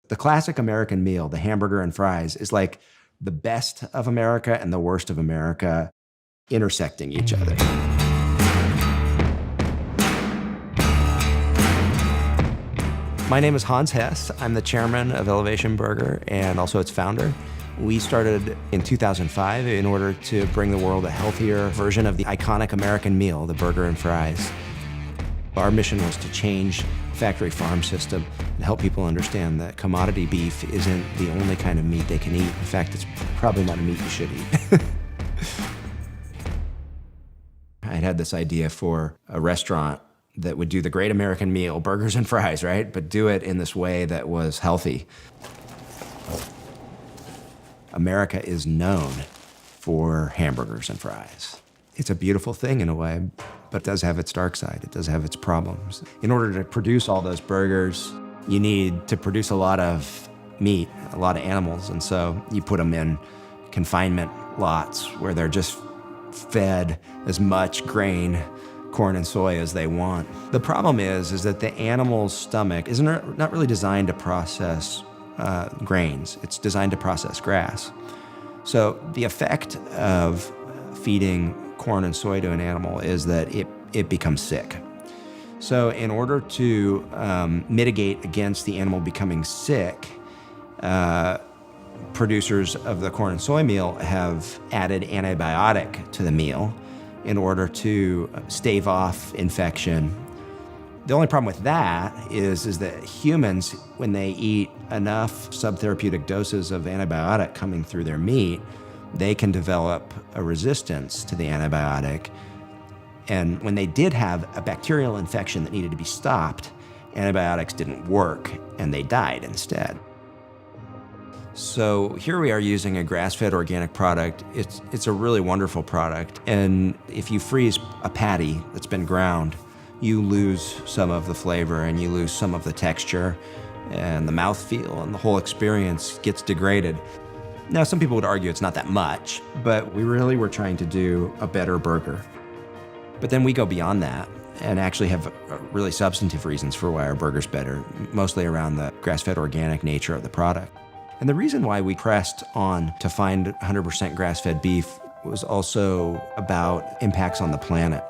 The classic American meal, the hamburger and fries, is like the best of America and the worst of America intersecting each other. My name is Hans Hess. I'm the chairman of Elevation Burger and also its founder. We started in 2005 in order to bring the world a healthier version of the iconic American meal, the burger and fries. Our mission was to change the factory farm system and help people understand that commodity beef isn't the only kind of meat they can eat. In fact, it's probably not a meat you should eat. I had this idea for a restaurant that would do the great American meal, burgers and fries, right? But do it in this way that was healthy. America is known for hamburgers and fries. It's a beautiful thing in a way, but it does have its dark side. It does have its problems. In order to produce all those burgers, you need to produce a lot of meat, a lot of animals, and so you put them in confinement lots where they're just fed as much grain, corn and soy as they want. The problem is that the animal's stomach is not really designed to process grains. It's designed to process grass. So the effect of feeding corn and soy to an animal is that it becomes sick. So in order to mitigate against the animal becoming sick, producers of the corn and soy meal have added antibiotic to the meal in order to stave off infection. The only problem with that is that humans, when they eat enough subtherapeutic doses of antibiotic coming through their meat, they can develop a resistance to the antibiotic. And when they did have a bacterial infection that needed to be stopped, antibiotics didn't work and they died instead. So here we are using a grass-fed organic product. It's a really wonderful product. And if you freeze a patty that's been ground, you lose some of the flavor and you lose some of the texture and the mouthfeel, and the whole experience gets degraded. Now, some people would argue it's not that much, but we really were trying to do a better burger. But then we go beyond that and actually have really substantive reasons for why our burger's better, mostly around the grass-fed organic nature of the product. And the reason why we pressed on to find 100% grass-fed beef was also about impacts on the planet.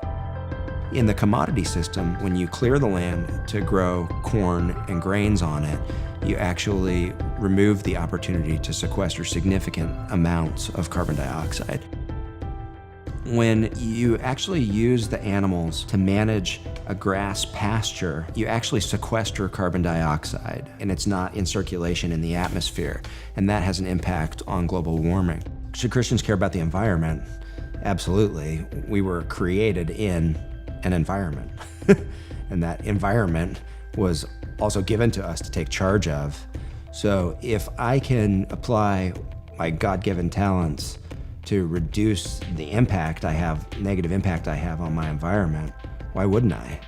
In the commodity system, when you clear the land to grow corn and grains on it, you actually remove the opportunity to sequester significant amounts of carbon dioxide. When you actually use the animals to manage a grass pasture, you actually sequester carbon dioxide, and it's not in circulation in the atmosphere, and that has an impact on global warming. Should Christians care about the environment? Absolutely. We were created in an environment, and that environment was also given to us to take charge of. So if I can apply my God-given talents to reduce the impact I have, negative impact I have on my environment, why wouldn't I?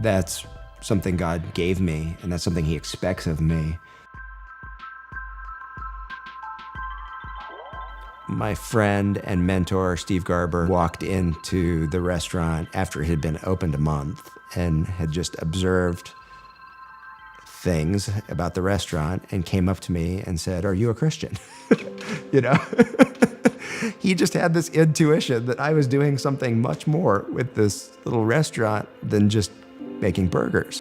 That's something God gave me, and that's something He expects of me. My friend and mentor, Steve Garber, walked into the restaurant after it had been opened a month and had just observed things about the restaurant and came up to me and said, "Are you a Christian?" You know? He just had this intuition that I was doing something much more with this little restaurant than just making burgers.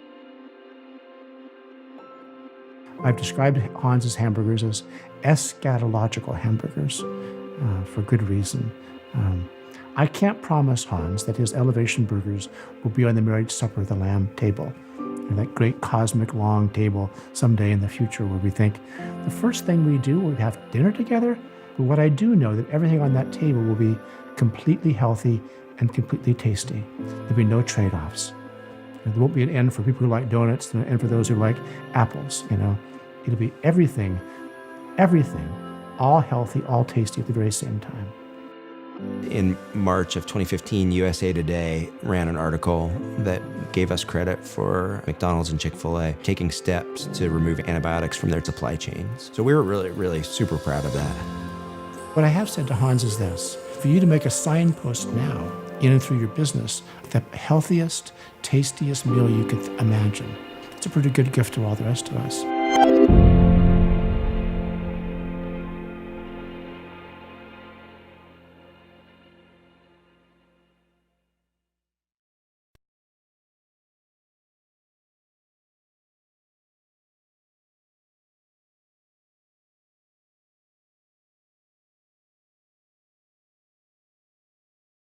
I've described Hans's hamburgers as eschatological hamburgers for good reason. I can't promise Hans that his Elevation Burgers will be on the marriage supper of the Lamb table, or that great cosmic long table someday in the future where we think the first thing we do, we have dinner together. But what I do know that everything on that table will be completely healthy and completely tasty. There'll be no trade-offs. There won't be an end for people who like donuts and an end for those who like apples, you know. It'll be everything, all healthy, all tasty at the very same time. In March of 2015, USA Today ran an article that gave us credit for McDonald's and Chick-fil-A taking steps to remove antibiotics from their supply chains. So we were really, really super proud of that. What I have said to Hans is this: for you to make a signpost now, in and through your business, the healthiest, tastiest meal you could imagine, it's a pretty good gift to all the rest of us.